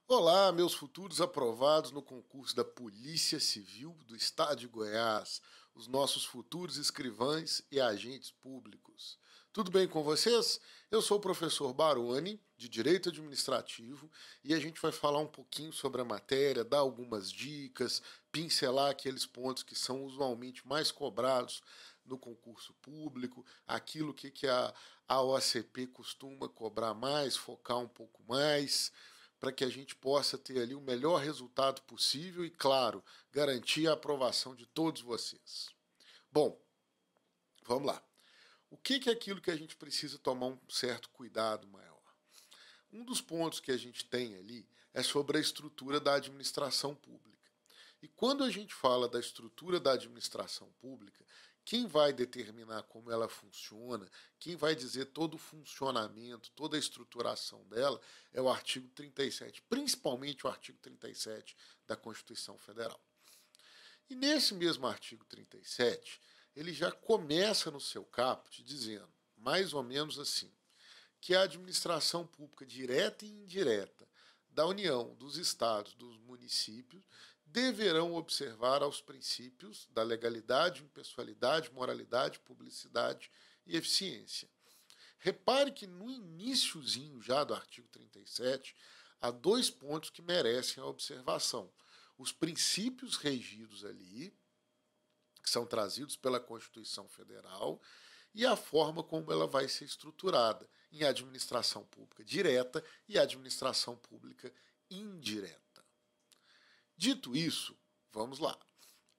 Olá, meus futuros aprovados no concurso da Polícia Civil do Estado de Goiás, os nossos futuros escrivães e agentes públicos. Tudo bem com vocês? Eu sou o professor Baroni, de Direito Administrativo, e a gente vai falar um pouquinho sobre a matéria, dar algumas dicas, pincelar aqueles pontos que são usualmente mais cobrados no concurso público, aquilo que a OACP costuma cobrar mais, focar um pouco mais, para que a gente possa ter ali o melhor resultado possível e, claro, garantir a aprovação de todos vocês. Bom, vamos lá. O que é aquilo que a gente precisa tomar um certo cuidado maior? Um dos pontos que a gente tem ali é sobre a estrutura da administração pública. E quando a gente fala da estrutura da administração pública, quem vai determinar como ela funciona, quem vai dizer todo o funcionamento, toda a estruturação dela, é o artigo 37, principalmente o artigo 37 da Constituição Federal. E nesse mesmo artigo 37, ele já começa no seu caput dizendo, mais ou menos assim, que a administração pública direta e indireta da União, dos estados, dos municípios, deverão observar aos princípios da legalidade, impessoalidade, moralidade, publicidade e eficiência. Repare que no iniciozinho já do artigo 37, há dois pontos que merecem a observação. Os princípios regidos ali, que são trazidos pela Constituição Federal, e a forma como ela vai ser estruturada em administração pública direta e administração pública indireta. Dito isso, vamos lá.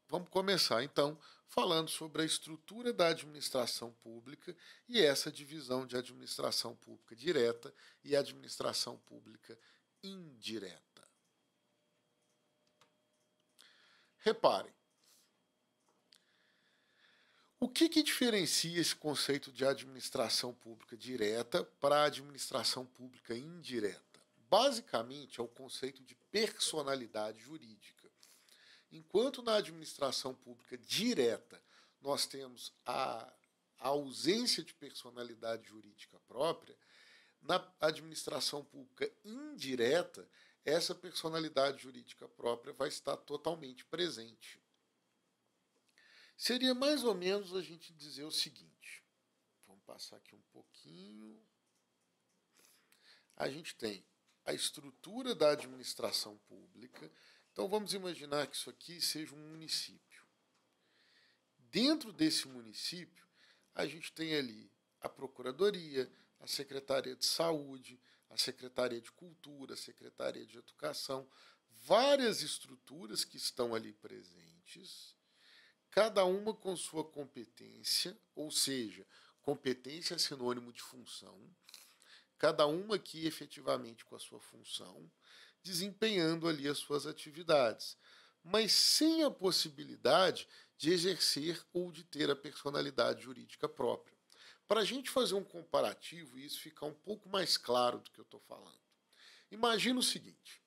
Vamos começar então falando sobre a estrutura da administração pública e essa divisão de administração pública direta e administração pública indireta. Reparem, o que diferencia esse conceito de administração pública direta para a administração pública indireta? Basicamente, é o conceito de personalidade jurídica. Enquanto na administração pública direta nós temos a ausência de personalidade jurídica própria, na administração pública indireta, essa personalidade jurídica própria vai estar totalmente presente. Seria mais ou menos a gente dizer o seguinte. Vamos passar aqui um pouquinho. A gente tem a estrutura da administração pública. Então vamos imaginar que isso aqui seja um município. Dentro desse município, a gente tem ali a Procuradoria, a Secretaria de Saúde, a Secretaria de Cultura, a Secretaria de Educação, várias estruturas que estão ali presentes, cada uma com sua competência, ou seja, competência é sinônimo de função, cada uma aqui efetivamente com a sua função, desempenhando ali as suas atividades, mas sem a possibilidade de exercer ou de ter a personalidade jurídica própria. Para a gente fazer um comparativo e isso ficar um pouco mais claro do que eu estou falando. Imagina o seguinte.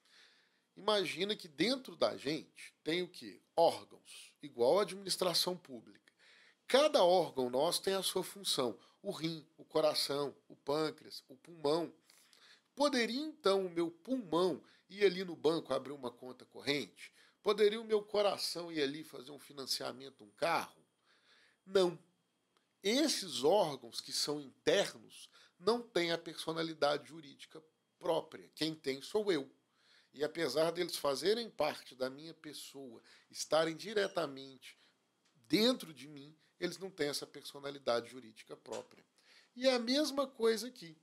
Imagina que dentro da gente tem o quê? Órgãos, igual a administração pública. Cada órgão nosso tem a sua função. O rim, o coração, o pâncreas, o pulmão. Poderia então o meu pulmão ir ali no banco abrir uma conta corrente? Poderia o meu coração ir ali fazer um financiamento de um carro? Não. Esses órgãos que são internos não têm a personalidade jurídica própria. Quem tem sou eu. E apesar deles fazerem parte da minha pessoa, estarem diretamente dentro de mim, eles não têm essa personalidade jurídica própria. E é a mesma coisa aqui.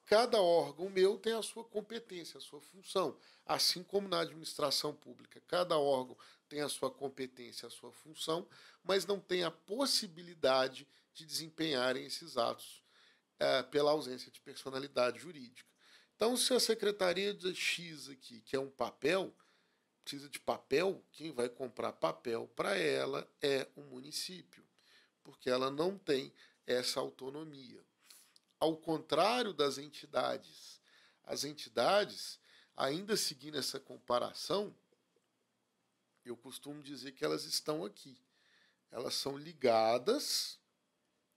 Cada órgão meu tem a sua competência, a sua função. Assim como na administração pública, cada órgão tem a sua competência, a sua função, mas não tem a possibilidade de desempenharem esses atos pela ausência de personalidade jurídica. Então, se a Secretaria de X aqui, que é um papel, precisa de papel, quem vai comprar papel para ela é o município, porque ela não tem essa autonomia. Ao contrário das entidades, as entidades, ainda seguindo essa comparação, eu costumo dizer que elas estão aqui. Elas são ligadas,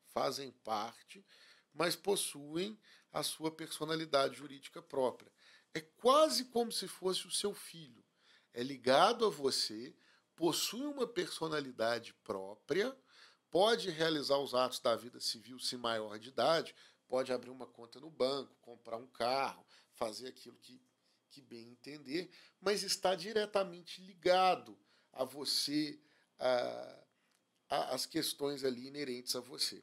fazem parte, mas possuem a sua personalidade jurídica própria. é quase como se fosse o seu filho. É ligado a você, possui uma personalidade própria, pode realizar os atos da vida civil se maior de idade, pode abrir uma conta no banco, comprar um carro, fazer aquilo que bem entender, mas está diretamente ligado a você, as questões ali inerentes a você.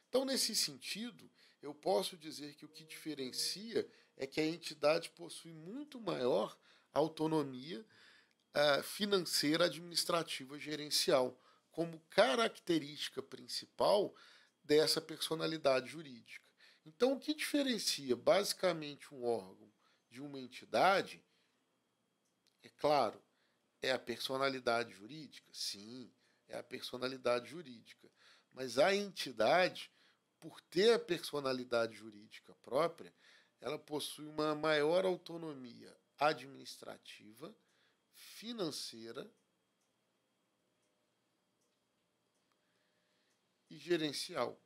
Então, nesse sentido, eu posso dizer que o que diferencia é que a entidade possui muito maior autonomia financeira, administrativa, gerencial, como característica principal dessa personalidade jurídica. Então, o que diferencia basicamente um órgão de uma entidade, é claro, é a personalidade jurídica? Sim, é a personalidade jurídica. Mas a entidade, por ter a personalidade jurídica própria, ela possui uma maior autonomia administrativa, financeira e gerencial.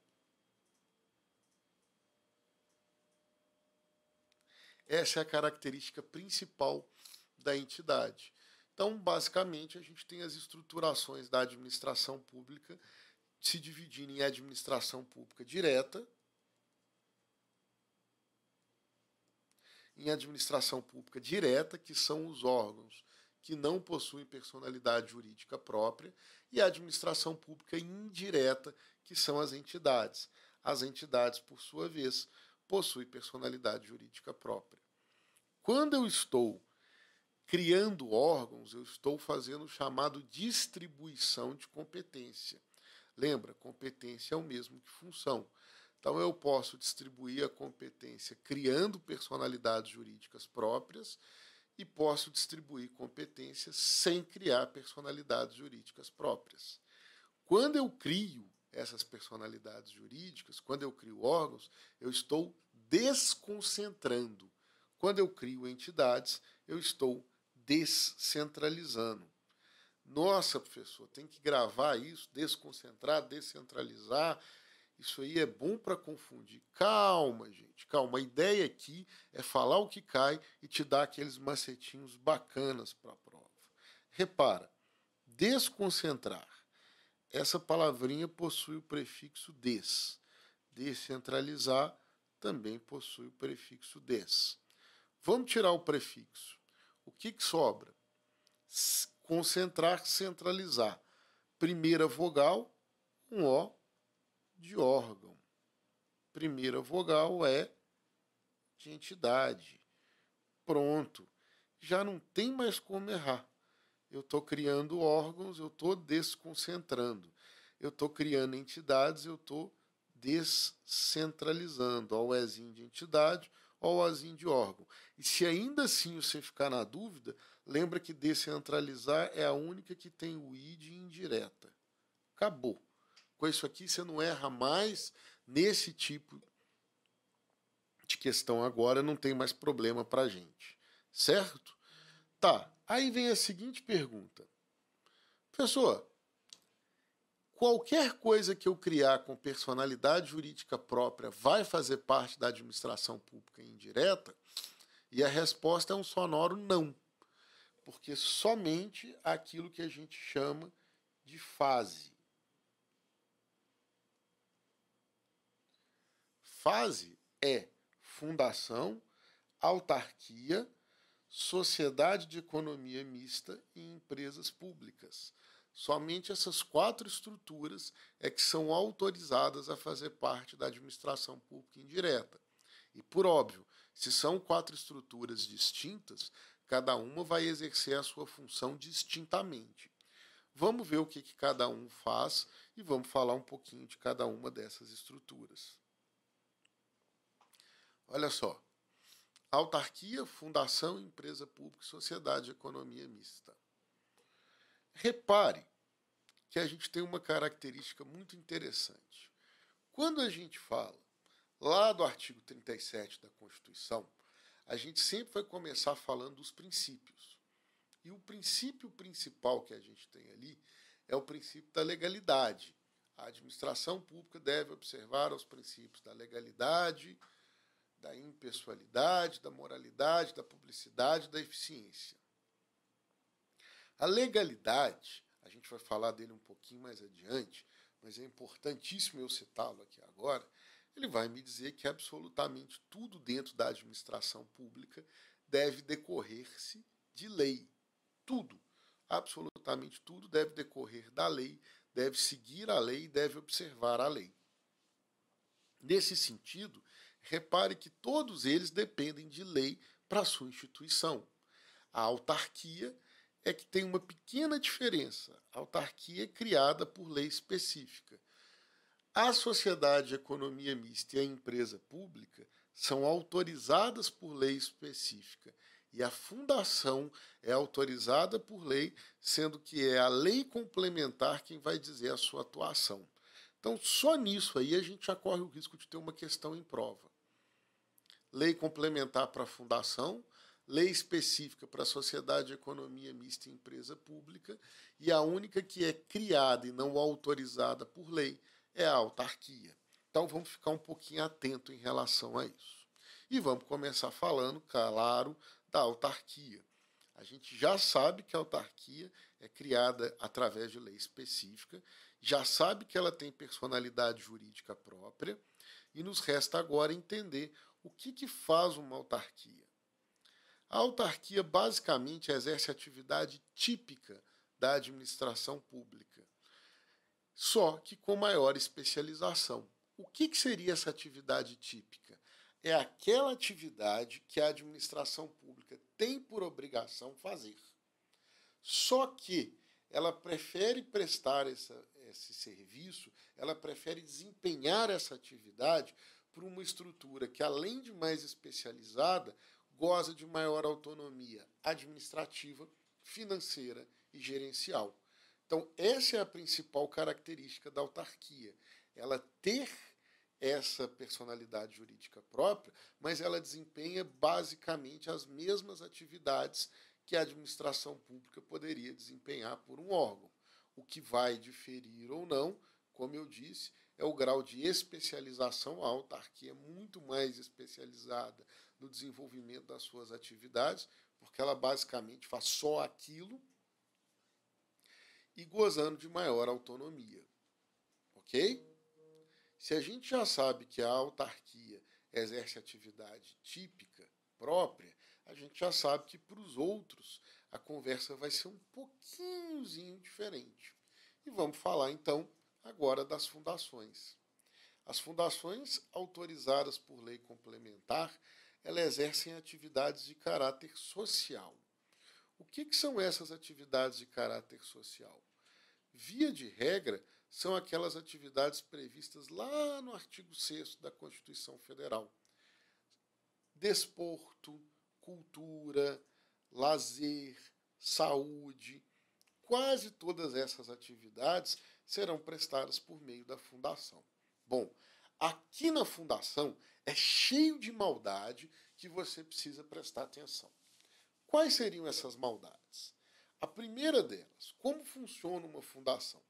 Essa é a característica principal da entidade. Então, basicamente, a gente tem as estruturações da administração pública se dividindo em administração pública direta, que são os órgãos que não possuem personalidade jurídica própria, e a administração pública indireta, que são as entidades. As entidades, por sua vez, possuem personalidade jurídica própria. Quando eu estou criando órgãos, eu estou fazendo o chamado distribuição de competência. Lembra, competência é o mesmo que função. Então, eu posso distribuir a competência criando personalidades jurídicas próprias e posso distribuir competências sem criar personalidades jurídicas próprias. Quando eu crio essas personalidades jurídicas, quando eu crio órgãos, eu estou desconcentrando. Quando eu crio entidades, eu estou descentralizando. Nossa, professor, tem que gravar isso, desconcentrar, descentralizar. Isso aí é bom para confundir. Calma, gente, calma. A ideia aqui é falar o que cai e te dar aqueles macetinhos bacanas para a prova. Repara, desconcentrar. Essa palavrinha possui o prefixo des. Descentralizar também possui o prefixo des. Vamos tirar o prefixo. O que sobra? Concentrar, centralizar. Primeira vogal, um O de órgão. Primeira vogal é de entidade. Pronto. Já não tem mais como errar. Eu estou criando órgãos, eu estou desconcentrando. Eu estou criando entidades, eu estou descentralizando. Ó, o Ezinho de entidade, ó, o Ozinho de órgão. E se ainda assim você ficar na dúvida, lembra que descentralizar é a única que tem o I de indireta. Acabou. Com isso aqui você não erra mais. Nesse tipo de questão agora não tem mais problema para a gente. Certo? Tá. Aí vem a seguinte pergunta. Professor, qualquer coisa que eu criar com personalidade jurídica própria vai fazer parte da administração pública indireta? E a resposta é um sonoro não. Porque somente aquilo que a gente chama de fase. Fase é fundação, autarquia, sociedade de economia mista e empresas públicas. Somente essas 4 estruturas é que são autorizadas a fazer parte da administração pública indireta. E, por óbvio, se são 4 estruturas distintas, cada uma vai exercer a sua função distintamente. Vamos ver o que cada um faz e vamos falar um pouquinho de cada uma dessas estruturas. Olha só. Autarquia, fundação, empresa pública e sociedade de economia mista. Repare que a gente tem uma característica muito interessante. Quando a gente fala lá do artigo 37 da Constituição, a gente sempre vai começar falando dos princípios. E o princípio principal que a gente tem ali é o princípio da legalidade. A administração pública deve observar os princípios da legalidade, da impessoalidade, da moralidade, da publicidade, da eficiência. A legalidade, a gente vai falar dele um pouquinho mais adiante, mas é importantíssimo eu citá-lo aqui agora. Ele vai me dizer que absolutamente tudo dentro da administração pública deve decorrer-se de lei. Tudo, absolutamente tudo deve decorrer da lei, deve seguir a lei, deve observar a lei. Nesse sentido, repare que todos eles dependem de lei para sua instituição. A autarquia é que tem uma pequena diferença. A autarquia é criada por lei específica. A sociedade de economia mista e a empresa pública são autorizadas por lei específica. E a fundação é autorizada por lei, sendo que é a lei complementar quem vai dizer a sua atuação. Então, só nisso aí a gente já corre o risco de ter uma questão em prova. Lei complementar para a fundação, lei específica para a sociedade de economia mista e empresa pública, e a única que é criada e não autorizada por lei é a autarquia. Então, vamos ficar um pouquinho atento em relação a isso. E vamos começar falando, claro, da autarquia. A gente já sabe que a autarquia é criada através de lei específica, já sabe que ela tem personalidade jurídica própria, e nos resta agora entender o que faz uma autarquia. A autarquia basicamente exerce a atividade típica da administração pública, só que com maior especialização. O que seria essa atividade típica? É aquela atividade que a administração pública tem por obrigação fazer. Só que ela prefere prestar esse serviço, ela prefere desempenhar essa atividade por uma estrutura que, além de mais especializada, goza de maior autonomia administrativa, financeira e gerencial. Então, essa é a principal característica da autarquia. Ela ter essa personalidade jurídica própria, mas ela desempenha basicamente as mesmas atividades que a administração pública poderia desempenhar por um órgão. O que vai diferir ou não, como eu disse, é o grau de especialização. A autarquia é muito mais especializada no desenvolvimento das suas atividades, porque ela basicamente faz só aquilo e gozando de maior autonomia. Ok? Se a gente já sabe que a autarquia exerce atividade típica, própria, a gente já sabe que para os outros a conversa vai ser um pouquinhozinho diferente. E vamos falar então agora das fundações. As fundações autorizadas por lei complementar, elas exercem atividades de caráter social. O que são essas atividades de caráter social? Via de regra, são aquelas atividades previstas lá no artigo 6º da Constituição Federal. Desporto, cultura, lazer, saúde, quase todas essas atividades serão prestadas por meio da fundação. Bom, aqui na fundação é cheio de maldade que você precisa prestar atenção. Quais seriam essas maldades? A primeira delas, como funciona uma fundação?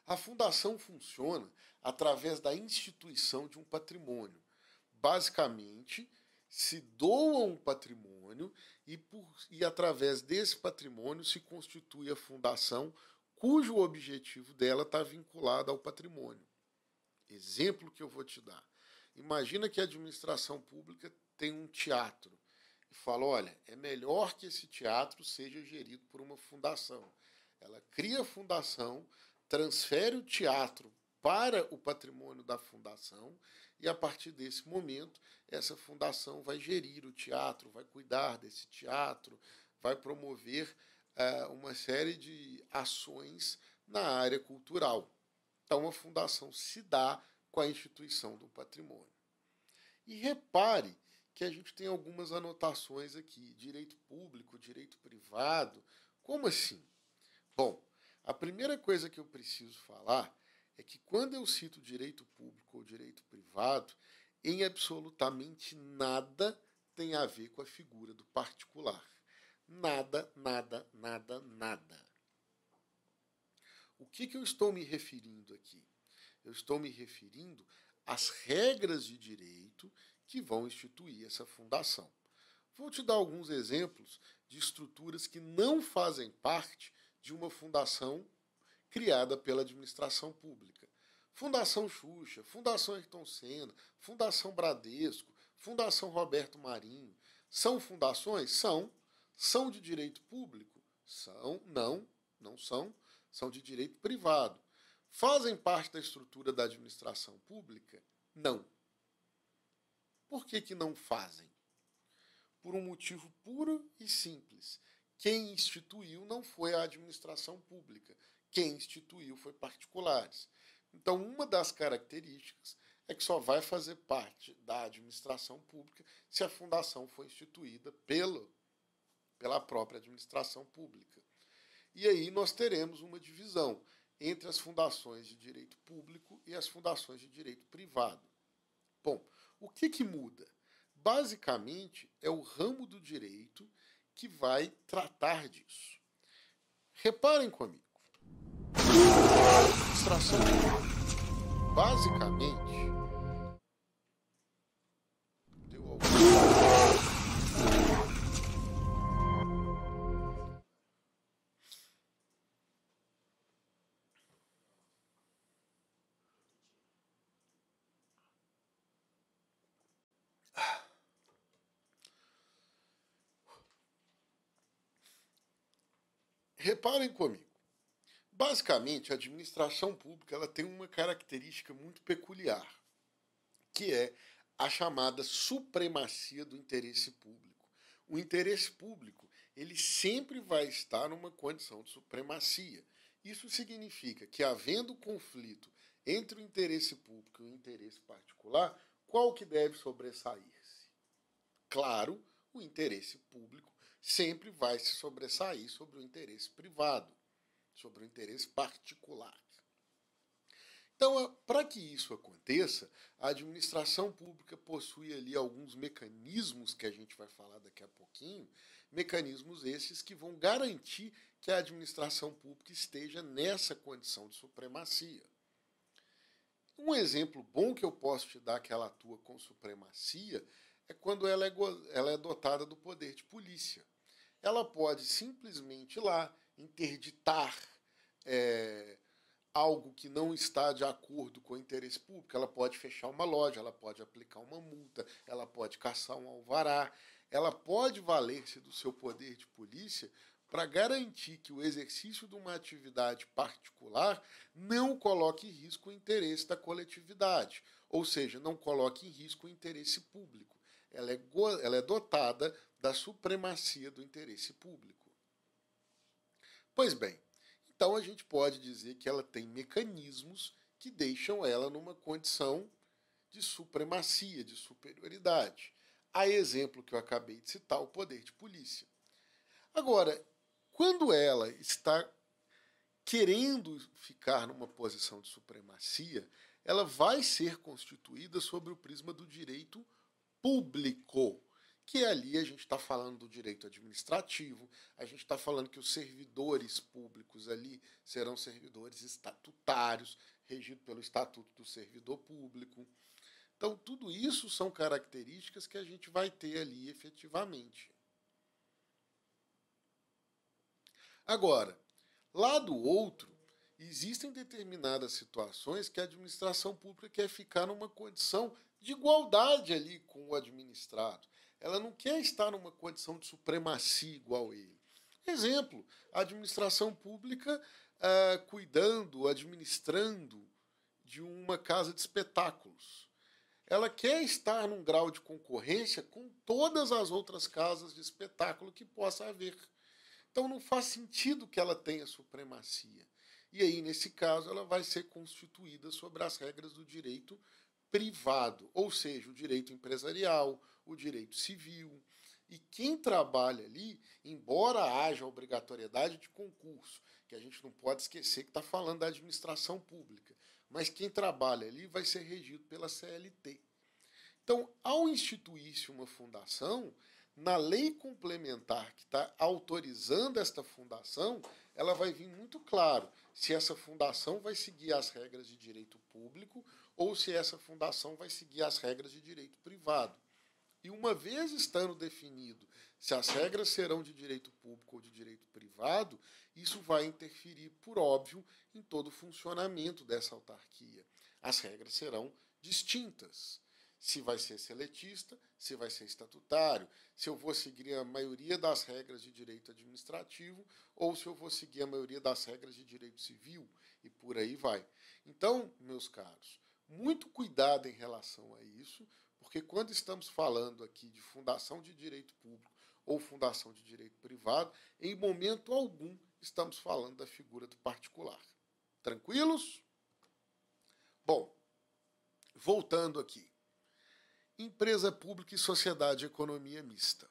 A fundação funciona através da instituição de um patrimônio. Basicamente, se doa um patrimônio e através desse patrimônio se constitui a fundação, cujo objetivo dela está vinculado ao patrimônio. Exemplo que eu vou te dar. Imagina que a administração pública tem um teatro e fala, olha, é melhor que esse teatro seja gerido por uma fundação. Ela cria a fundação, transfere o teatro para o patrimônio da fundação e, a partir desse momento, essa fundação vai gerir o teatro, vai cuidar desse teatro, vai promover uma série de ações na área cultural. Então, a fundação se dá com a instituição do patrimônio. E repare que a gente tem algumas anotações aqui, direito público, direito privado. Como assim? Bom, a primeira coisa que eu preciso falar é que quando eu cito direito público ou direito privado, em absolutamente nada tem a ver com a figura do particular. Nada, nada, nada, nada. O que eu estou me referindo aqui? Eu estou me referindo as regras de direito que vão instituir essa fundação. Vou te dar alguns exemplos de estruturas que não fazem parte de uma fundação criada pela administração pública. Fundação Xuxa, Fundação Ayrton Senna, Fundação Bradesco, Fundação Roberto Marinho. São fundações? São. São de direito público? São. Não são. São de direito privado. Fazem parte da estrutura da administração pública? Não. Por que não fazem? Por um motivo puro e simples. Quem instituiu não foi a administração pública. Quem instituiu foi particulares. Então, uma das características é que só vai fazer parte da administração pública se a fundação for instituída pela própria administração pública. E aí nós teremos uma divisão entre as fundações de direito público e as fundações de direito privado. Bom, o que muda? Basicamente, é o ramo do direito que vai tratar disso. Reparem comigo. Administração pública, basicamente, deu algum... Reparem comigo. Basicamente, a administração pública ela tem uma característica muito peculiar, que é a chamada supremacia do interesse público. O interesse público ele sempre vai estar numa condição de supremacia. Isso significa que, havendo conflito entre o interesse público e o interesse particular, qual que deve sobressair-se? Claro, o interesse público sempre vai se sobressair sobre o interesse privado, sobre o interesse particular. Então, para que isso aconteça, a administração pública possui ali alguns mecanismos que a gente vai falar daqui a pouquinho, mecanismos esses que vão garantir que a administração pública esteja nessa condição de supremacia. Um exemplo bom que eu posso te dar que ela atua com supremacia é quando ela é dotada do poder de polícia. Ela pode simplesmente ir lá interditar algo que não está de acordo com o interesse público. Ela pode fechar uma loja, ela pode aplicar uma multa, ela pode caçar um alvará, ela pode valer-se do seu poder de polícia para garantir que o exercício de uma atividade particular não coloque em risco o interesse da coletividade, ou seja, não coloque em risco o interesse público. Ela é dotada da supremacia do interesse público. Pois bem, então a gente pode dizer que ela tem mecanismos que deixam ela numa condição de supremacia, de superioridade. A exemplo que eu acabei de citar, o poder de polícia. Agora, quando ela está querendo ficar numa posição de supremacia, ela vai ser constituída sobre o prisma do direito público, que ali a gente está falando do direito administrativo, a gente está falando que os servidores públicos ali serão servidores estatutários, regidos pelo Estatuto do Servidor Público. Então, tudo isso são características que a gente vai ter ali efetivamente. Agora, lá do outro, existem determinadas situações que a administração pública quer ficar numa condição de igualdade ali com o administrado. Ela não quer estar numa condição de supremacia igual a ele. Exemplo, a administração pública cuidando, administrando de uma casa de espetáculos. Ela quer estar num grau de concorrência com todas as outras casas de espetáculo que possa haver. Então não faz sentido que ela tenha supremacia. E aí, nesse caso, ela vai ser constituída sobre as regras do direito privado, ou seja, o direito empresarial, o direito civil. E quem trabalha ali, embora haja obrigatoriedade de concurso, que a gente não pode esquecer que está falando da administração pública, mas quem trabalha ali vai ser regido pela CLT. Então, ao instituir-se uma fundação, na lei complementar que está autorizando esta fundação, ela vai vir muito claro se essa fundação vai seguir as regras de direito público ou se essa fundação vai seguir as regras de direito privado. E uma vez estando definido se as regras serão de direito público ou de direito privado, isso vai interferir, por óbvio, em todo o funcionamento dessa autarquia. As regras serão distintas. Se vai ser seletista, se vai ser estatutário, se eu vou seguir a maioria das regras de direito administrativo ou se eu vou seguir a maioria das regras de direito civil e por aí vai. Então, meus caros, muito cuidado em relação a isso, porque quando estamos falando aqui de fundação de direito público ou fundação de direito privado, em momento algum estamos falando da figura do particular. Tranquilos? Bom, voltando aqui. Empresa pública e sociedade de economia mista.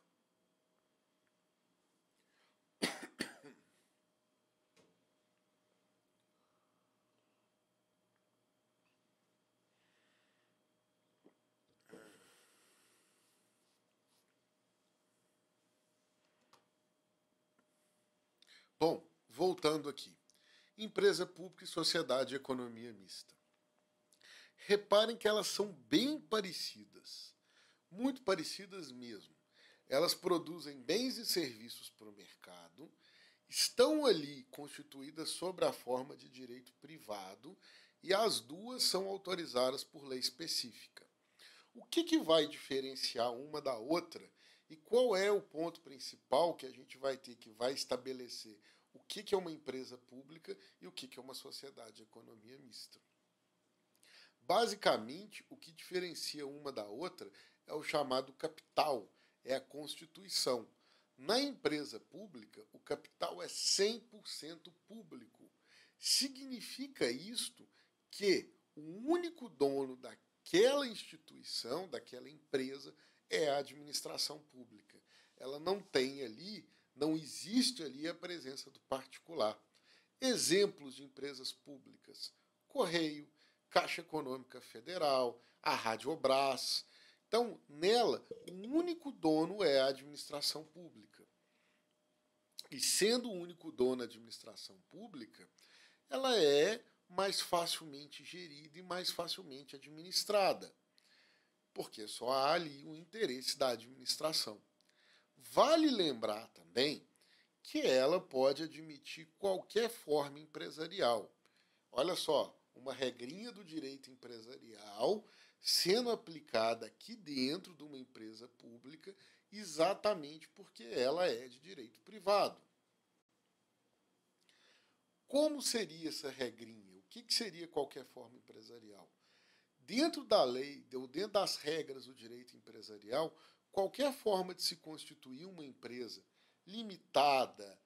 Bom, voltando aqui. Empresa pública e sociedade de economia mista. Reparem que elas são bem parecidas, muito parecidas mesmo. Elas produzem bens e serviços para o mercado, estão ali constituídas sob a forma de direito privado e as duas são autorizadas por lei específica. O que vai diferenciar uma da outra e qual é o ponto principal que a gente vai ter que vai estabelecer o que é uma empresa pública e o que é uma sociedade de economia mista? Basicamente, o que diferencia uma da outra é o chamado capital, é a constituição. Na empresa pública, o capital é 100% público. Significa isto que o único dono daquela instituição, daquela empresa, é a administração pública. Ela não tem ali, não existe ali a presença do particular. Exemplos de empresas públicas: Correio, Caixa Econômica Federal, a Radiobras. Então, nela, o único dono é a administração pública. E sendo o único dono a administração pública, ela é mais facilmente gerida e mais facilmente administrada, porque só há ali o interesse da administração. Vale lembrar também que ela pode admitir qualquer forma empresarial. Olha só, uma regrinha do direito empresarial sendo aplicada aqui dentro de uma empresa pública exatamente porque ela é de direito privado. Como seria essa regrinha? O que seria qualquer forma empresarial? Dentro da lei, ou dentro das regras do direito empresarial, qualquer forma de se constituir uma empresa limitada,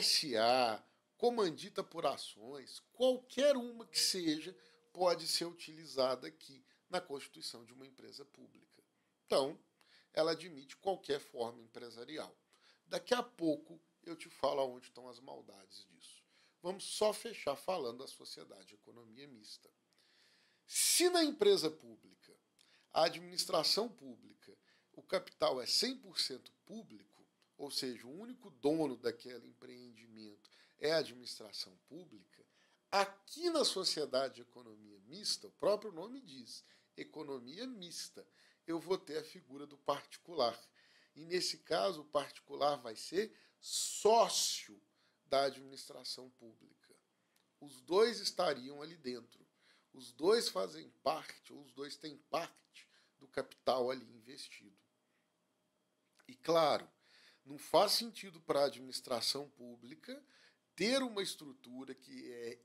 SA, comandita por ações, qualquer uma que seja, pode ser utilizada aqui na constituição de uma empresa pública. Então, ela admite qualquer forma empresarial. Daqui a pouco eu te falo aonde estão as maldades disso. Vamos só fechar falando da sociedade de economia mista. Se na empresa pública, a administração pública, o capital é 100% público, ou seja, o único dono daquele empreendimento é a administração pública, aqui na sociedade de economia mista, o próprio nome diz, economia mista, eu vou ter a figura do particular. E nesse caso, o particular vai ser sócio da administração pública. Os dois estariam ali dentro. Os dois fazem parte, ou os dois têm parte do capital ali investido. E claro, não faz sentido para a administração pública ter uma estrutura que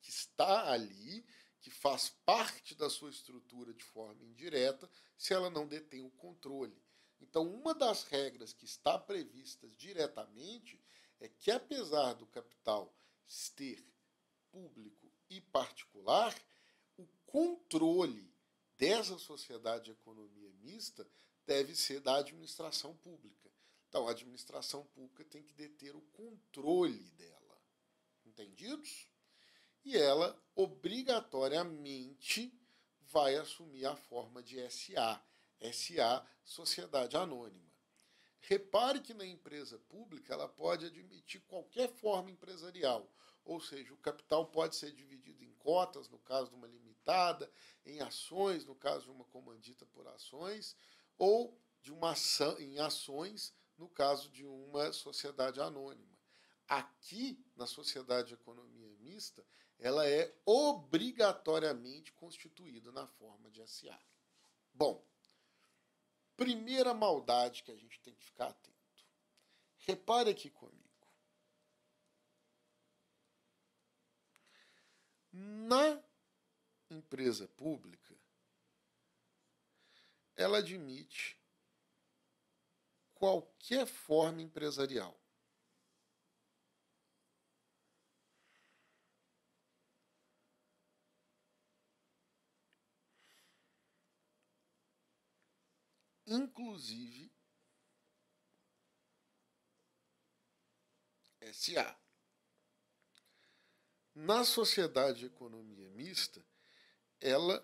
está ali, que faz parte da sua estrutura de forma indireta, se ela não detém o controle. Então, uma das regras que está prevista diretamente é que, apesar do capital ser público e particular, o controle dessa sociedade de economia mista deve ser da administração pública. Então, a administração pública tem que deter o controle dela. Entendidos? E ela, obrigatoriamente, vai assumir a forma de SA. SA, Sociedade Anônima. Repare que na empresa pública ela pode admitir qualquer forma empresarial, ou seja, o capital pode ser dividido em cotas, no caso de uma limitada, em ações, no caso de uma comandita por ações, ou de uma ação, em ações, no caso de uma sociedade anônima. Aqui, na sociedade de economia mista, ela é obrigatoriamente constituída na forma de SA. Bom, primeira maldade que a gente tem que ficar atento. Repare aqui comigo. Na empresa pública, ela admite qualquer forma empresarial. Inclusive SA. Na sociedade de economia mista, ela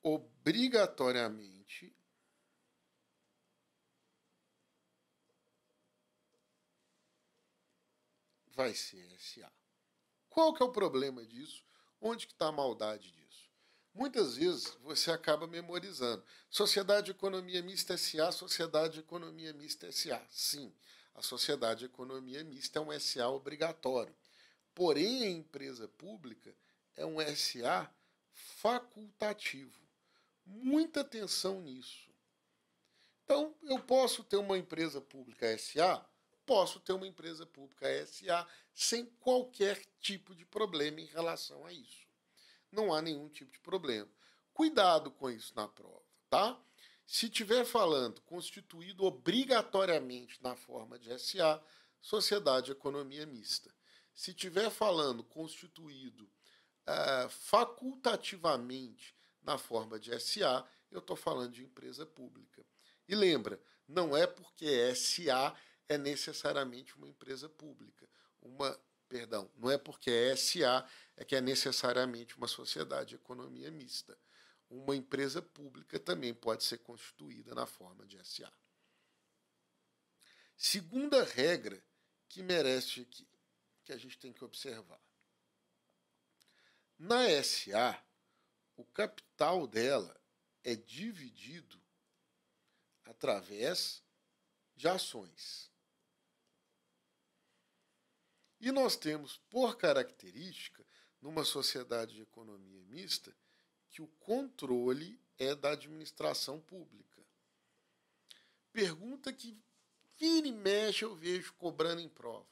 obrigatoriamente vai ser SA. Qual que é o problema disso? Onde que está a maldade disso? Muitas vezes você acaba memorizando. Sociedade de economia mista SA, sociedade de economia mista SA. Sim, a sociedade de economia mista é um SA obrigatório. Porém, a empresa pública é um SA facultativo. Muita atenção nisso. Então, eu posso ter uma empresa pública SA? Posso ter uma empresa pública SA sem qualquer tipo de problema em relação a isso. Não há nenhum tipo de problema. Cuidado com isso na prova, tá? Se estiver falando constituído obrigatoriamente na forma de SA, sociedade de economia mista. Se estiver falando constituído facultativamente na forma de SA, eu estou falando de empresa pública. E lembra, não é porque SA é necessariamente uma empresa pública. Não é porque é SA é que é necessariamente uma sociedade de economia mista. Uma empresa pública também pode ser constituída na forma de SA. Segunda regra que merece aqui, que a gente tem que observar. Na SA, o capital dela é dividido através de ações. E nós temos, por característica, numa sociedade de economia mista, que o controle é da administração pública. Pergunta que vira e mexe eu vejo cobrando em prova.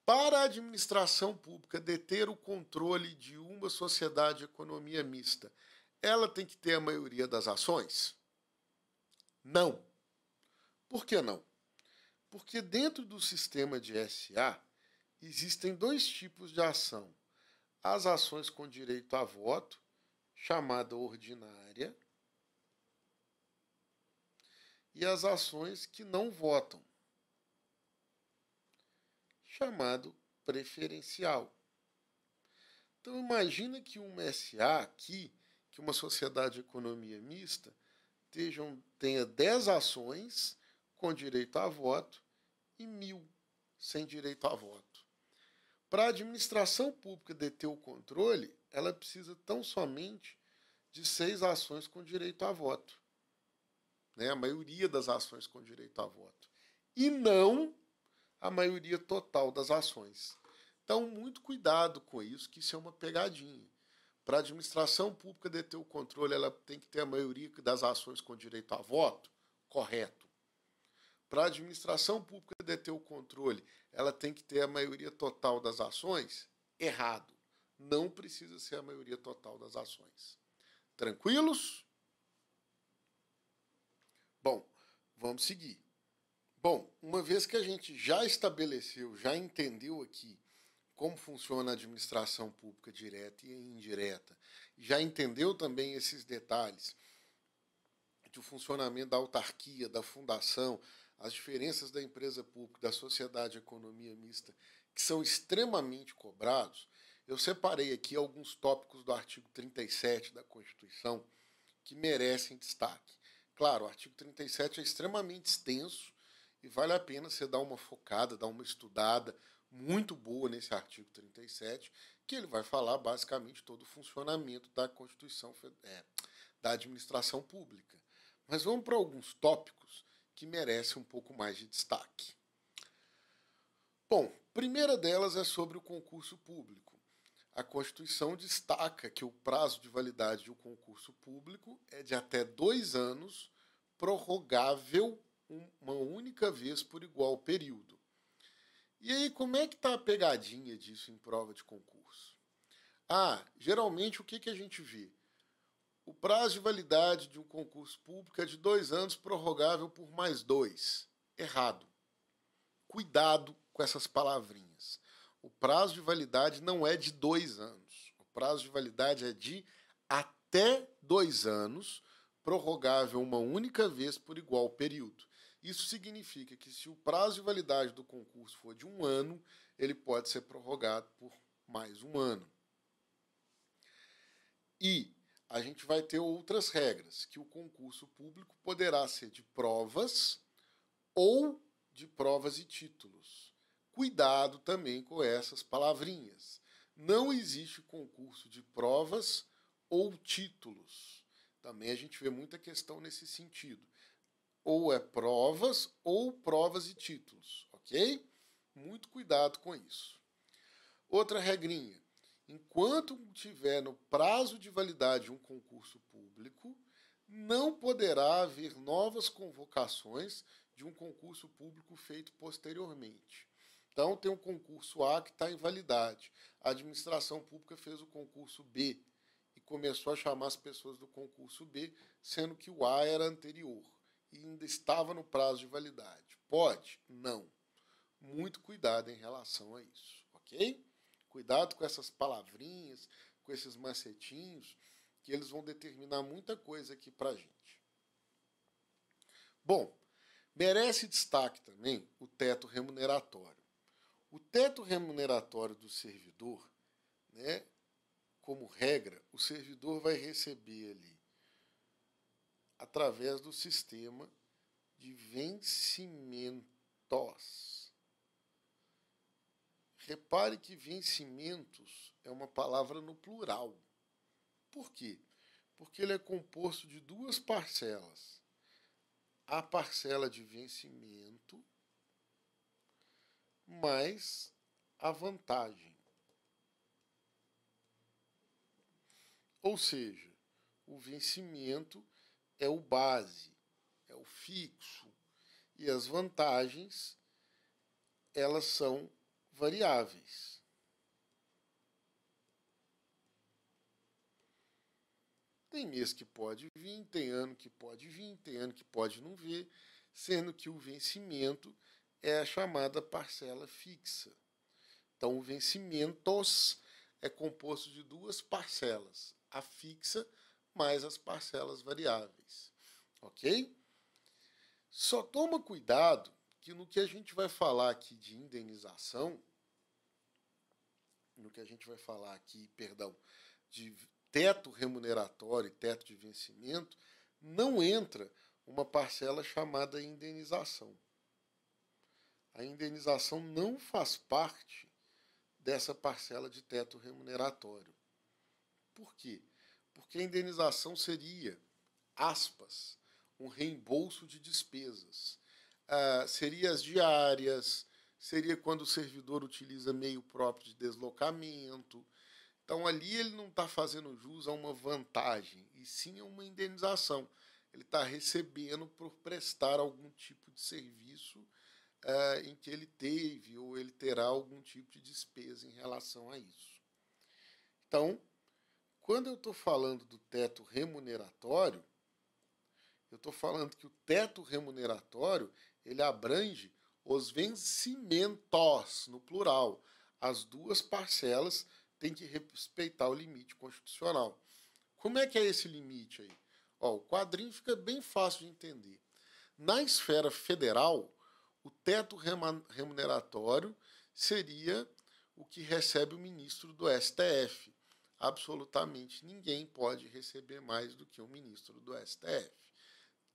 Para a administração pública deter o controle de uma sociedade de economia mista, ela tem que ter a maioria das ações? Não. Por que não? Porque dentro do sistema de SA existem dois tipos de ação. As ações com direito a voto, chamada ordinária, e as ações que não votam, chamado preferencial. Então imagina que uma SA aqui, que uma sociedade de economia mista, tenha 10 ações com direito a voto e 1.000 sem direito a voto. Para a administração pública deter o controle, ela precisa tão somente de 6 ações com direito a voto. A maioria das ações com direito a voto. E não a maioria total das ações. Então, muito cuidado com isso, que isso é uma pegadinha. Para a administração pública deter o controle, ela tem que ter a maioria das ações com direito a voto? Correto. Para a administração pública deter o controle, ela tem que ter a maioria total das ações? Errado. Não precisa ser a maioria total das ações. Tranquilos? Bom, vamos seguir. Bom, uma vez que a gente já estabeleceu, já entendeu aqui como funciona a administração pública direta e indireta, já entendeu também esses detalhes do funcionamento da autarquia, da fundação, as diferenças da empresa pública, da sociedade de economia mista, que são extremamente cobrados, eu separei aqui alguns tópicos do artigo 37 da Constituição que merecem destaque. Claro, o artigo 37 é extremamente extenso e vale a pena você dar uma focada, dar uma estudada muito boa nesse artigo 37, que ele vai falar basicamente todo o funcionamento da Constituição, da administração pública. Mas vamos para alguns tópicos que merecem um pouco mais de destaque. Bom, a primeira delas é sobre o concurso público. A Constituição destaca que o prazo de validade do concurso público é de até 2 anos, prorrogável uma única vez por igual período. E aí, como é que está a pegadinha disso em prova de concurso? Geralmente o que a gente vê? O prazo de validade de um concurso público é de 2 anos, prorrogável por mais 2. Errado. Cuidado com essas palavrinhas. O prazo de validade não é de 2 anos. O prazo de validade é de até 2 anos, prorrogável uma única vez por igual período. Isso significa que se o prazo de validade do concurso for de 1 ano, ele pode ser prorrogado por mais 1 ano. E a gente vai ter outras regras, que o concurso público poderá ser de provas ou de provas e títulos. Cuidado também com essas palavrinhas. Não existe concurso de provas ou títulos. Também a gente vê muita questão nesse sentido. Ou é provas ou provas e títulos, ok? Muito cuidado com isso. Outra regrinha. Enquanto tiver no prazo de validade um concurso público, não poderá haver novas convocações de um concurso público feito posteriormente. Então, tem um concurso A que está em validade. A administração pública fez o concurso B e começou a chamar as pessoas do concurso B, sendo que o A era anterior e ainda estava no prazo de validade. Pode? Não. Muito cuidado em relação a isso, ok? Cuidado com essas palavrinhas, com esses macetinhos, que eles vão determinar muita coisa aqui para a gente. Bom, merece destaque também o teto remuneratório. O teto remuneratório do servidor, né, como regra, o servidor vai receber ali, através do sistema de vencimentos. Repare que vencimentos é uma palavra no plural. Por quê? Porque ele é composto de 2 parcelas. A parcela de vencimento mais a vantagem. Ou seja, o vencimento é o base, é o fixo, e as vantagens, elas são variáveis. Tem mês que pode vir, tem ano que pode vir, tem ano que pode não vir, sendo que o vencimento é a chamada parcela fixa. Então, o vencimentos é composto de 2 parcelas, a fixa mais as parcelas variáveis. Ok? Só toma cuidado que no que a gente vai falar aqui de indenização, de teto remuneratório e teto de vencimento, não entra uma parcela chamada indenização. A indenização não faz parte dessa parcela de teto remuneratório. Por quê? Porque a indenização seria, aspas, um reembolso de despesas. Seria as diárias, seria quando o servidor utiliza meio próprio de deslocamento. Então, ali ele não está fazendo jus a uma vantagem, e sim a uma indenização. Ele está recebendo por prestar algum tipo de serviço em que ele teve ou ele terá algum tipo de despesa em relação a isso. Então, quando eu estou falando do teto remuneratório, eu estou falando que o teto remuneratório ele abrange os vencimentos, no plural. As 2 parcelas têm que respeitar o limite constitucional. Como é que é esse limite aí? O quadrinho fica bem fácil de entender. Na esfera federal, o teto remuneratório seria o que recebe o ministro do STF. Absolutamente ninguém pode receber mais do que o ministro do STF.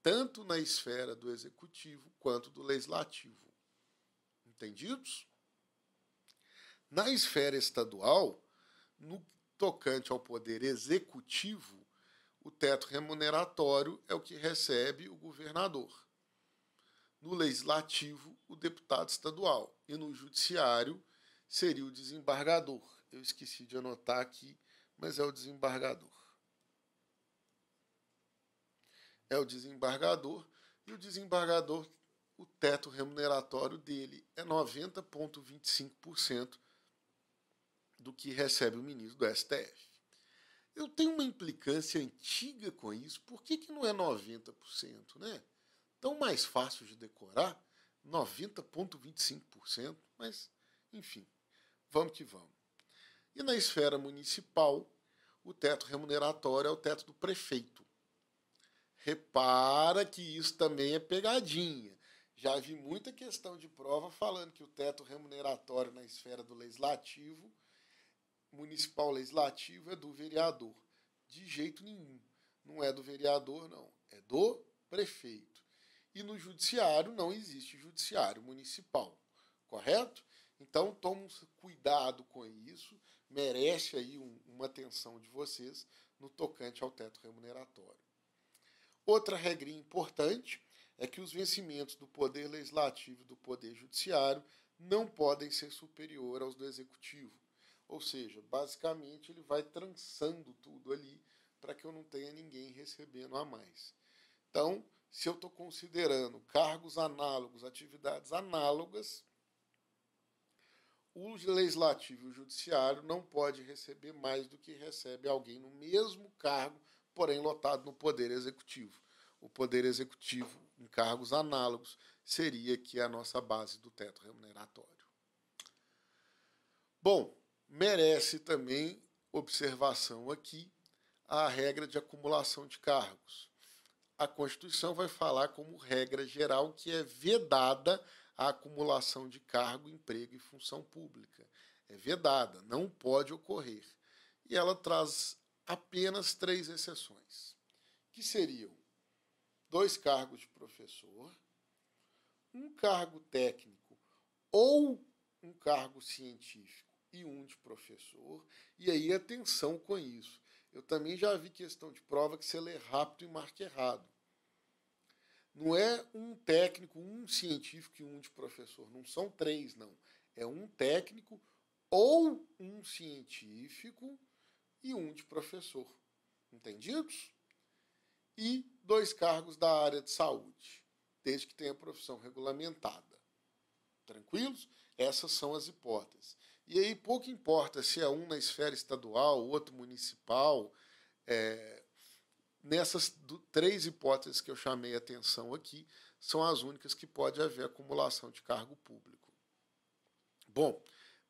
tanto na esfera do executivo quanto do legislativo. Entendidos? Na esfera estadual, no tocante ao poder executivo, o teto remuneratório é o que recebe o governador. No legislativo, o deputado estadual. E no judiciário, seria o desembargador. Eu esqueci de anotar aqui, mas é o desembargador. É o desembargador, e o desembargador, o teto remuneratório dele é 90,25% do que recebe o ministro do STF. Eu tenho uma implicância antiga com isso. Por que não é 90%, né? Tão mais fácil de decorar, 90,25%, mas, enfim, vamos que vamos. E na esfera municipal, o teto remuneratório é o teto do prefeito. Repara que isso também é pegadinha. Já vi muita questão de prova falando que o teto remuneratório na esfera do legislativo, municipal legislativo, é do vereador. De jeito nenhum. Não é do vereador, não. É do prefeito. E no judiciário não existe judiciário municipal. Correto? Então, tome cuidado com isso. Merece aí uma atenção de vocês no tocante ao teto remuneratório. Outra regrinha importante é que os vencimentos do Poder Legislativo e do Poder Judiciário não podem ser superior aos do Executivo. Ou seja, basicamente ele vai trançando tudo ali para que eu não tenha ninguém recebendo a mais. Então, se eu estou considerando cargos análogos, atividades análogas, o Legislativo e o Judiciário não pode receber mais do que recebe alguém no mesmo cargo, porém lotado no Poder Executivo. O Poder Executivo, em cargos análogos, seria aqui a nossa base do teto remuneratório. Bom, merece também observação aqui a regra de acumulação de cargos. A Constituição vai falar como regra geral que é vedada a acumulação de cargo, emprego e função pública. É vedada, não pode ocorrer. E ela traz apenas 3 exceções, que seriam 2 cargos de professor, um cargo técnico ou um cargo científico e um de professor. E aí, atenção com isso. Eu também já vi questão de prova que você lê rápido e marca errado. Não é um técnico, um científico e um de professor. Não são 3, não. É um técnico ou um científico e um de professor. Entendidos? E 2 cargos da área de saúde, desde que tenha profissão regulamentada. Tranquilos? Essas são as hipóteses. E aí pouco importa se é um na esfera estadual, outro municipal. Nessas 3 hipóteses que eu chamei a atenção aqui, são as únicas que pode haver acumulação de cargo público. Bom,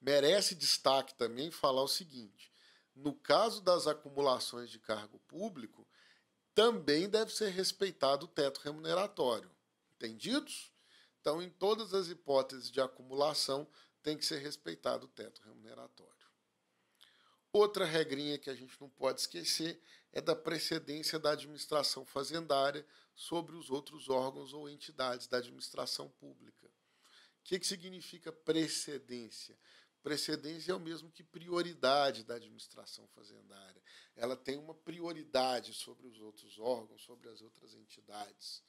merece destaque também falar o seguinte: no caso das acumulações de cargo público, também deve ser respeitado o teto remuneratório. Entendidos? Então, em todas as hipóteses de acumulação, tem que ser respeitado o teto remuneratório. Outra regrinha que a gente não pode esquecer é da precedência da administração fazendária sobre os outros órgãos ou entidades da administração pública. O que significa precedência? Precedência é o mesmo que prioridade da administração fazendária. Ela tem uma prioridade sobre os outros órgãos, sobre as outras entidades.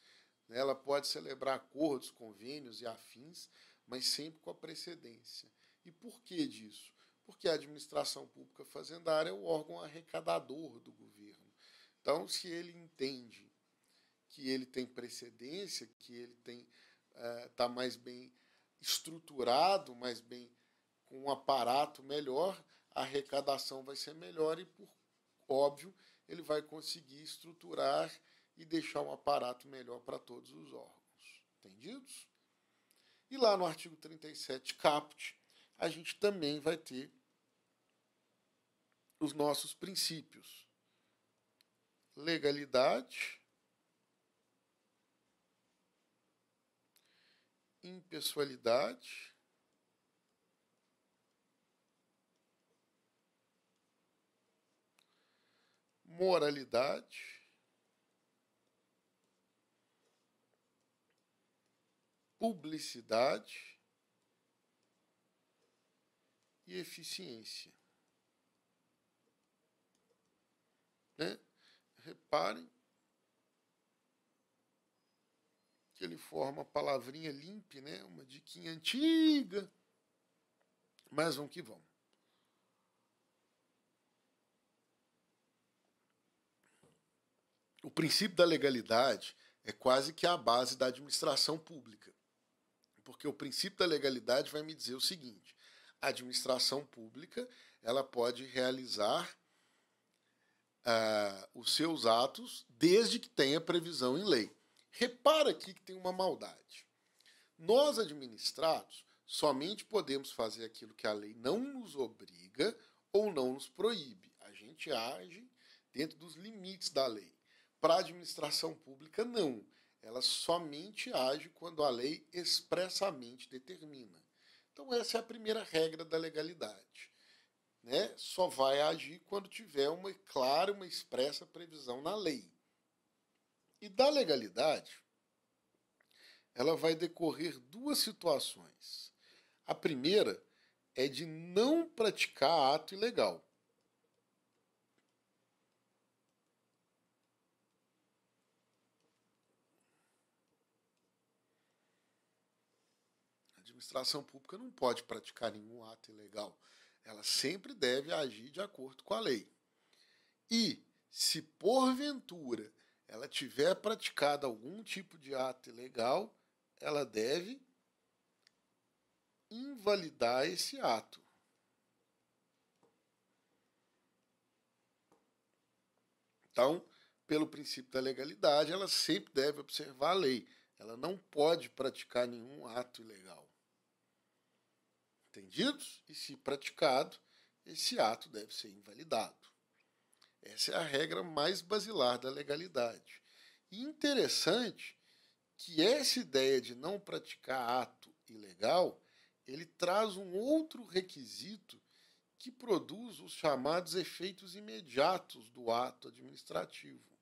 Ela pode celebrar acordos, convênios e afins, mas sempre com a precedência. E por que disso? Porque a administração pública fazendária é o órgão arrecadador do governo. Então, se ele entende que ele tem precedência, que ele está mais bem estruturado, mais bem com um aparato melhor, a arrecadação vai ser melhor e, por óbvio, ele vai conseguir estruturar e deixar um aparato melhor para todos os órgãos. Entendidos? E lá no artigo 37, caput, a gente também vai ter os nossos princípios. Legalidade, impessoalidade, moralidade publicidade e eficiência. Né? Reparem que ele forma a palavrinha limpe, né? Uma diquinha antiga, mas vamos que vamos. O princípio da legalidade é quase que a base da administração pública, porque o princípio da legalidade vai me dizer o seguinte: a administração pública ela pode realizar os seus atos desde que tenha previsão em lei. Repara aqui que tem uma maldade. Nós, administrados, somente podemos fazer aquilo que a lei não nos obriga ou não nos proíbe. A gente age dentro dos limites da lei. Para a administração pública, não. Ela somente age quando a lei expressamente determina. Então, essa é a primeira regra da legalidade. Né? Só vai agir quando tiver uma clara, uma expressa previsão na lei. E da legalidade, ela vai decorrer duas situações. A primeira é de não praticar ato ilegal. A administração pública não pode praticar nenhum ato ilegal. Ela sempre deve agir de acordo com a lei. E, se porventura ela tiver praticado algum tipo de ato ilegal, ela deve invalidar esse ato. Então, pelo princípio da legalidade, ela sempre deve observar a lei. Ela não pode praticar nenhum ato ilegal. Entendidos? E se praticado, esse ato deve ser invalidado. Essa é a regra mais basilar da legalidade. E interessante que essa ideia de não praticar ato ilegal, ele traz um outro requisito que produz os chamados efeitos imediatos do ato administrativo.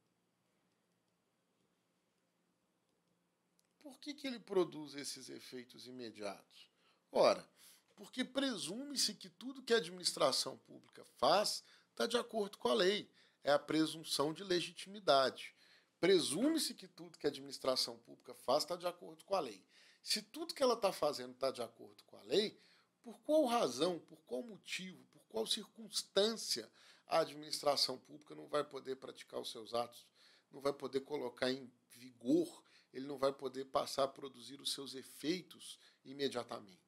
Por que ele produz esses efeitos imediatos? Ora, porque presume-se que tudo que a administração pública faz está de acordo com a lei. É a presunção de legitimidade. Presume-se que tudo que a administração pública faz está de acordo com a lei. Se tudo que ela está fazendo está de acordo com a lei, por qual razão, por qual motivo, por qual circunstância a administração pública não vai poder praticar os seus atos, não vai poder colocar em vigor, ele não vai poder passar a produzir os seus efeitos imediatamente?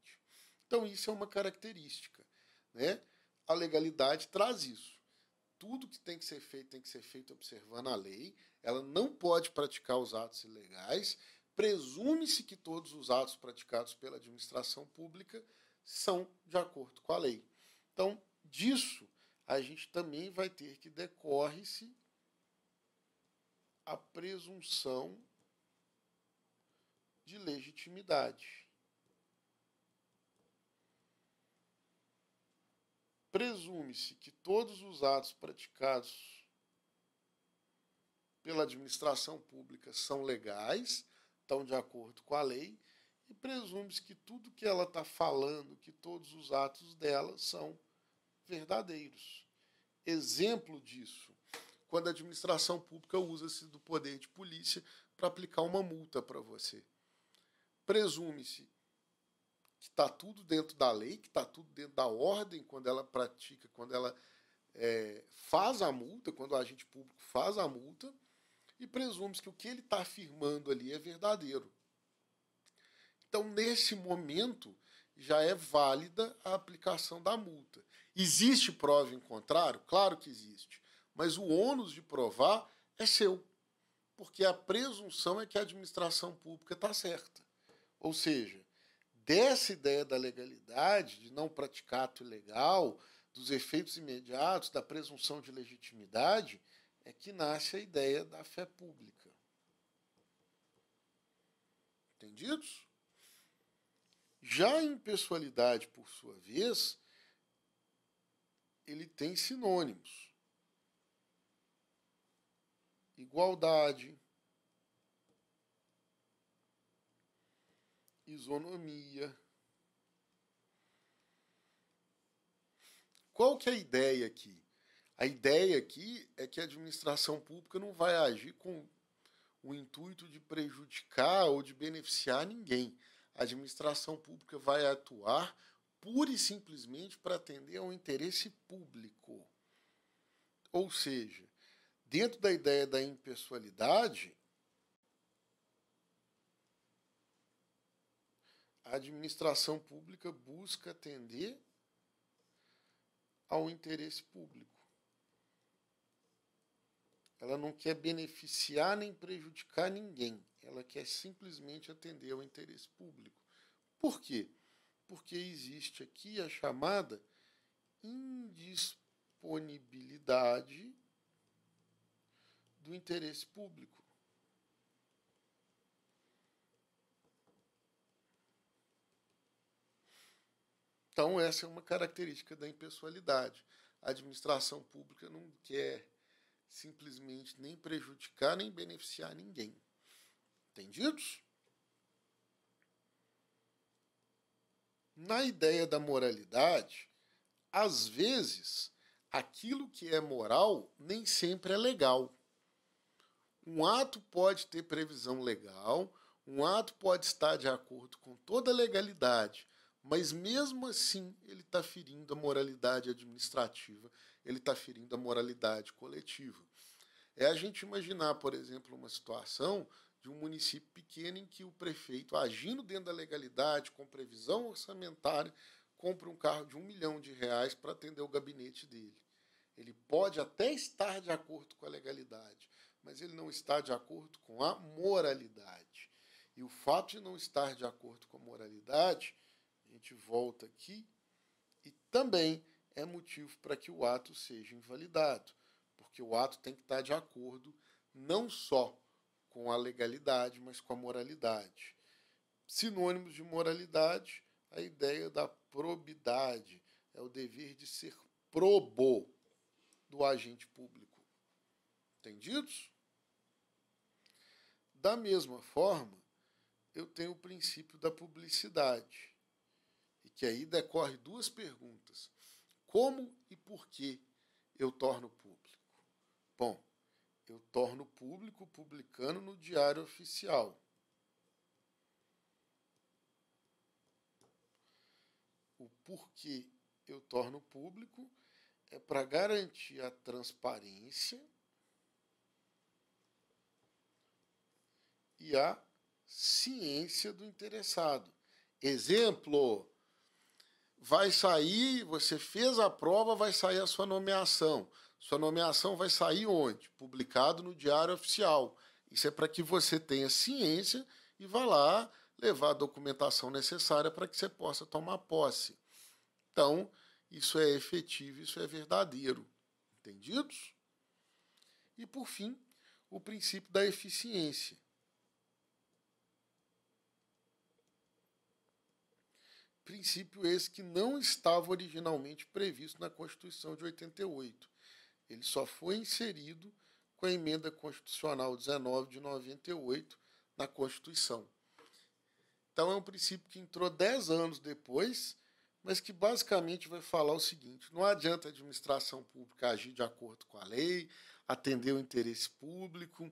Então, isso é uma característica, né? A legalidade traz isso. Tudo que tem que ser feito observando a lei. Ela não pode praticar os atos ilegais. Presume-se que todos os atos praticados pela administração pública são de acordo com a lei. Então, disso, a gente também vai ter que decorre-se a presunção de legitimidade. Presume-se que todos os atos praticados pela administração pública são legais, estão de acordo com a lei, e presume-se que tudo que ela está falando, que todos os atos dela são verdadeiros. Exemplo disso, quando a administração pública usa-se do poder de polícia para aplicar uma multa para você. Presume-se que está tudo dentro da lei, que está tudo dentro da ordem quando ela pratica, quando ela faz a multa, quando o agente público faz a multa, e presume-se que o que ele está afirmando ali é verdadeiro. Então, nesse momento, já é válida a aplicação da multa. Existe prova em contrário? Claro que existe. Mas o ônus de provar é seu, porque a presunção é que a administração pública está certa. Ou seja, dessa ideia da legalidade, de não praticar ato ilegal, dos efeitos imediatos, da presunção de legitimidade, é que nasce a ideia da fé pública. Entendidos? Já a impessoalidade, por sua vez, ele tem sinônimos. Igualdade, isonomia. Qual que é a ideia aqui? A ideia aqui é que a administração pública não vai agir com o intuito de prejudicar ou de beneficiar ninguém. A administração pública vai atuar pura e simplesmente para atender ao interesse público. Ou seja, dentro da ideia da impessoalidade, a administração pública busca atender ao interesse público. Ela não quer beneficiar nem prejudicar ninguém. Ela quer simplesmente atender ao interesse público. Por quê? Porque existe aqui a chamada indisponibilidade do interesse público. Então, essa é uma característica da impessoalidade. A administração pública não quer simplesmente nem prejudicar nem beneficiar ninguém. Entendidos? Na ideia da moralidade, às vezes, aquilo que é moral nem sempre é legal. Um ato pode ter previsão legal, um ato pode estar de acordo com toda a legalidade, mas mesmo assim ele está ferindo a moralidade administrativa, ele está ferindo a moralidade coletiva. É a gente imaginar, por exemplo, uma situação de um município pequeno em que o prefeito, agindo dentro da legalidade, com previsão orçamentária, compra um carro de R$1 milhão para atender o gabinete dele. Ele pode até estar de acordo com a legalidade, mas ele não está de acordo com a moralidade. E o fato de não estar de acordo com a moralidade, a gente volta aqui, e também é motivo para que o ato seja invalidado, porque o ato tem que estar de acordo não só com a legalidade, mas com a moralidade. Sinônimos de moralidade, a ideia da probidade, é o dever de ser probo do agente público. Entendidos? Da mesma forma, eu tenho o princípio da publicidade, e que aí decorre duas perguntas. Como e por que eu torno público? Bom, eu torno público publicando no Diário Oficial. O porquê eu torno público é para garantir a transparência e a ciência do interessado. Exemplo, vai sair, você fez a prova, vai sair a sua nomeação. Sua nomeação vai sair onde? Publicado no Diário Oficial. Isso é para que você tenha ciência e vá lá levar a documentação necessária para que você possa tomar posse. Então, isso é efetivo, isso é verdadeiro. Entendidos? E, por fim, o princípio da eficiência. Princípio esse que não estava originalmente previsto na Constituição de 88. Ele só foi inserido com a Emenda Constitucional 19 de 98 na Constituição. Então é um princípio que entrou 10 anos depois, mas que basicamente vai falar o seguinte: não adianta a administração pública agir de acordo com a lei, atender o interesse público,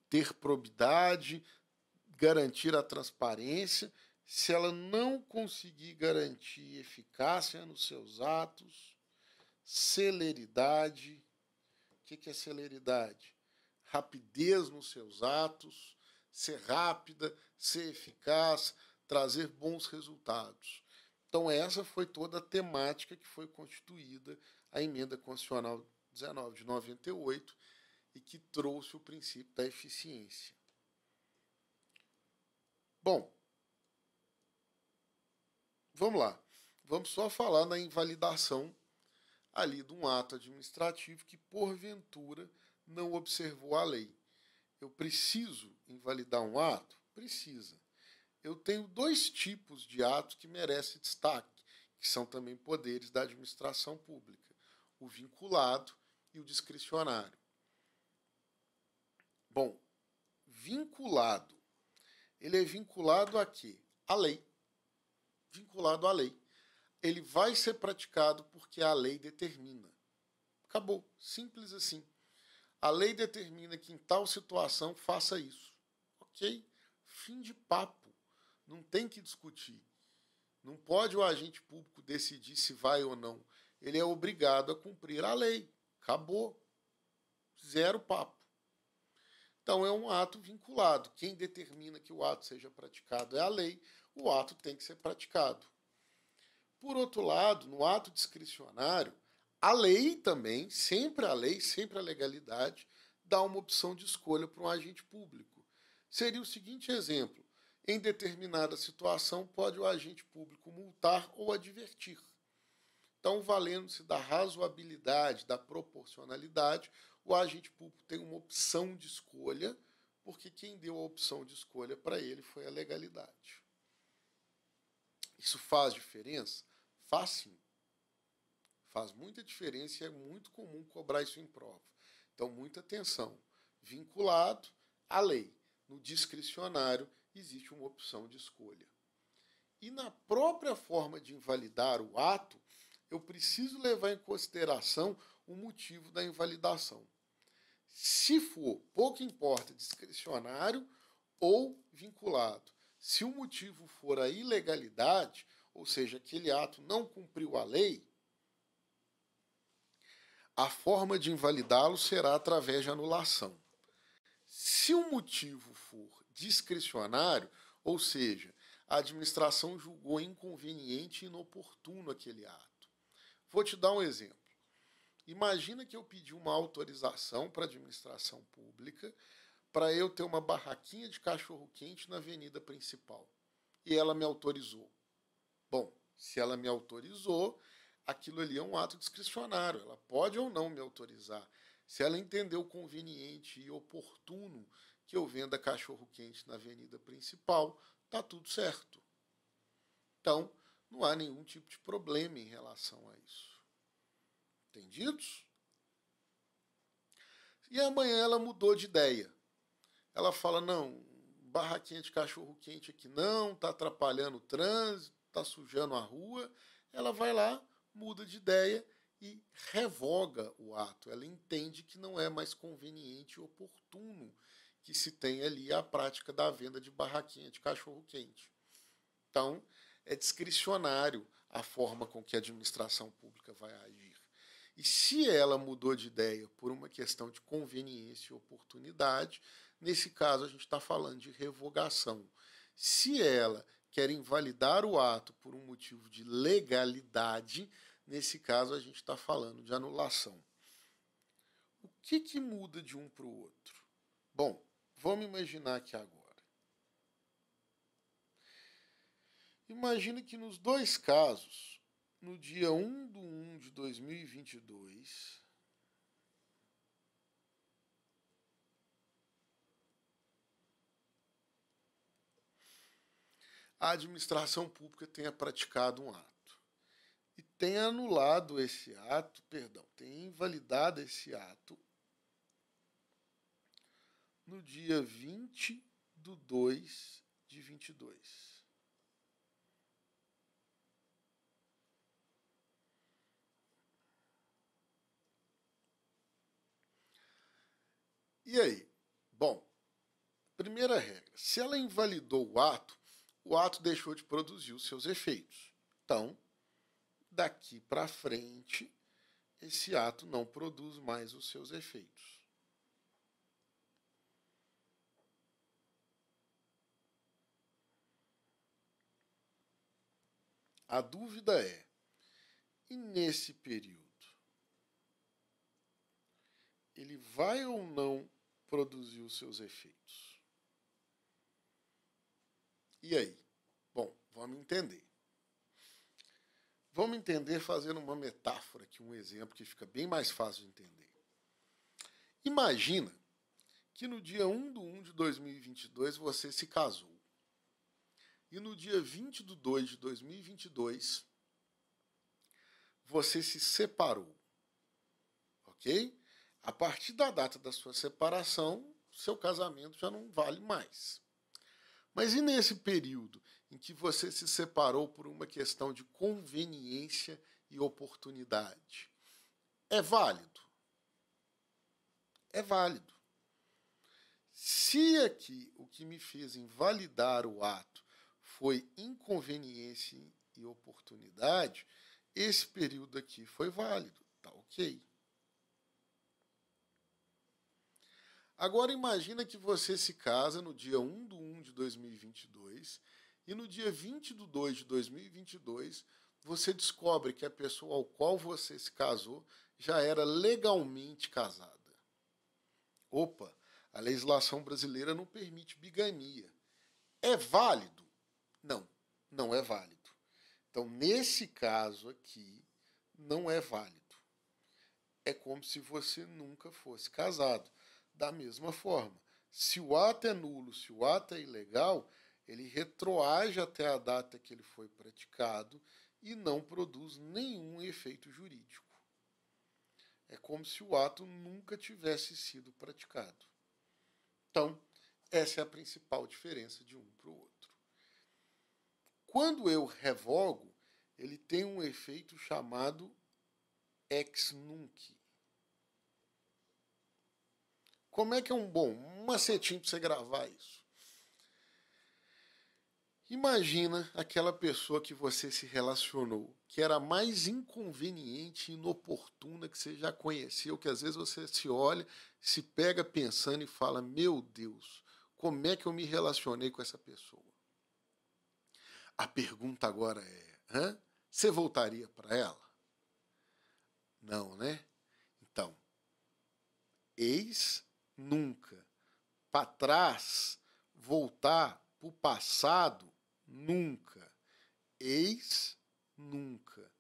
ter probidade, garantir a transparência, se ela não conseguir garantir eficácia nos seus atos, celeridade. O que é celeridade? Rapidez nos seus atos, ser rápida, ser eficaz, trazer bons resultados. Então, essa foi toda a temática que foi constituída a Emenda Constitucional 19 de 98 e que trouxe o princípio da eficiência. Bom, vamos lá. Vamos só falar na invalidação ali de um ato administrativo que, porventura, não observou a lei. Eu preciso invalidar um ato? Precisa. Eu tenho dois tipos de atos que merecem destaque, que são também poderes da administração pública: o vinculado e o discricionário. Bom, vinculado. Ele é vinculado a quê? à lei. Vinculado à lei. Ele vai ser praticado porque a lei determina. Acabou. Simples assim. A lei determina que em tal situação faça isso. Ok? Fim de papo. Não tem que discutir. Não pode o agente público decidir se vai ou não. Ele é obrigado a cumprir a lei. Acabou. Zero papo. Então é um ato vinculado. Quem determina que o ato seja praticado é a lei. O ato tem que ser praticado. Por outro lado, no ato discricionário, a lei também, sempre a lei, sempre a legalidade, dá uma opção de escolha para um agente público. Seria o seguinte exemplo: em determinada situação, pode o agente público multar ou advertir. Então, valendo-se da razoabilidade, da proporcionalidade, o agente público tem uma opção de escolha, porque quem deu a opção de escolha para ele foi a legalidade. Isso faz diferença? Faz sim. Faz muita diferença e é muito comum cobrar isso em prova. Então, muita atenção. Vinculado à lei. No discricionário, existe uma opção de escolha. E na própria forma de invalidar o ato, eu preciso levar em consideração o motivo da invalidação. Se for, pouco importa, discricionário ou vinculado. Se o motivo for a ilegalidade, ou seja, aquele ato não cumpriu a lei, a forma de invalidá-lo será através de anulação. Se o motivo for discricionário, ou seja, a administração julgou inconveniente e inoportuno aquele ato. Vou te dar um exemplo. Imagina que eu pedi uma autorização para a administração pública para eu ter uma barraquinha de cachorro-quente na avenida principal. E ela me autorizou. Bom, se ela me autorizou, aquilo ali é um ato discricionário. Ela pode ou não me autorizar. Se ela entendeu conveniente e oportuno que eu venda cachorro-quente na avenida principal, está tudo certo. Então, não há nenhum tipo de problema em relação a isso. Entendidos? E amanhã ela mudou de ideia. Ela fala, não, barraquinha de cachorro-quente aqui não, está atrapalhando o trânsito, está sujando a rua. Ela vai lá, muda de ideia e revoga o ato. Ela entende que não é mais conveniente e oportuno que se tenha ali a prática da venda de barraquinha de cachorro-quente. Então, é discricionário a forma com que a administração pública vai agir. E se ela mudou de ideia por uma questão de conveniência e oportunidade, nesse caso a gente está falando de revogação. Se ela quer invalidar o ato por um motivo de legalidade, nesse caso a gente está falando de anulação. O que muda de um para o outro? Bom, vamos imaginar aqui agora. Imagine que nos dois casos, no dia 1/1/2022, a administração pública tenha praticado um ato e tenha anulado esse ato, tenha invalidado esse ato no dia 20/2/22. E aí? Bom, primeira regra, se ela invalidou o ato deixou de produzir os seus efeitos. Então, daqui para frente, esse ato não produz mais os seus efeitos. A dúvida é, e nesse período, ele vai ou não produzir os seus efeitos? E aí? Bom, vamos entender. Vamos entender fazendo uma metáfora aqui, um exemplo que fica bem mais fácil de entender. Imagina que no dia 1/1/2022 você se casou. E no dia 20/2/2022 você se separou. Ok? A partir da data da sua separação, seu casamento já não vale mais. Mas e nesse período em que você se separou por uma questão de conveniência e oportunidade. É válido? É válido. Se aqui o que me fez invalidar o ato foi inconveniência e oportunidade, esse período aqui foi válido, tá ok. Agora imagina que você se casa no dia 1/1 de 2022 e no dia 20/2 de 2022 você descobre que a pessoa ao qual você se casou já era legalmente casada. Opa, a legislação brasileira não permite bigamia. É válido? Não, não é válido. Então, nesse caso aqui, não é válido. É como se você nunca fosse casado. Da mesma forma, se o ato é nulo, se o ato é ilegal, ele retroage até a data que ele foi praticado e não produz nenhum efeito jurídico. É como se o ato nunca tivesse sido praticado. Então, essa é a principal diferença de um para o outro. Quando eu revogo, ele tem um efeito chamado ex nunc. Como é que é um macetinho para você gravar isso? Imagina aquela pessoa que você se relacionou, que era a mais inconveniente e inoportuna que você já conheceu, que às vezes você se olha, se pega pensando e fala, meu Deus, como é que eu me relacionei com essa pessoa? A pergunta agora é, você voltaria para ela? Não, né? Então, ex nunca. Para trás, voltar para o passado, nunca. Ex nunca.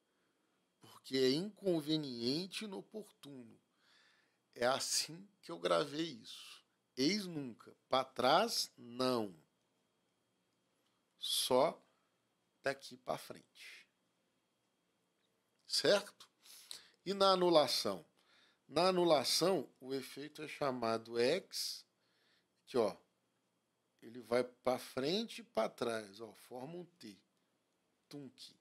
Porque é inconveniente e inoportuno. É assim que eu gravei isso. Ex nunca. Para trás, não. Só daqui para frente. Certo? E na anulação? Na anulação, o efeito é chamado ex, que ó, ele vai para frente e para trás, ó, forma um T, tunc.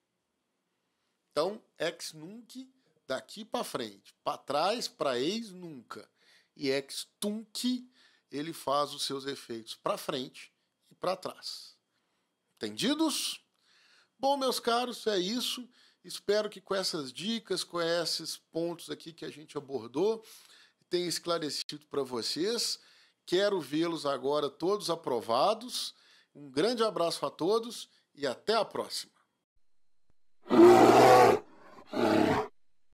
Então, ex nunc, daqui para frente, para trás, para ex nunca. E ex tunc, ele faz os seus efeitos para frente e para trás. Entendidos? Bom, meus caros, é isso. Espero que com essas dicas, com esses pontos aqui que a gente abordou, tenha esclarecido para vocês. Quero vê-los agora todos aprovados. Um grande abraço a todos e até a próxima.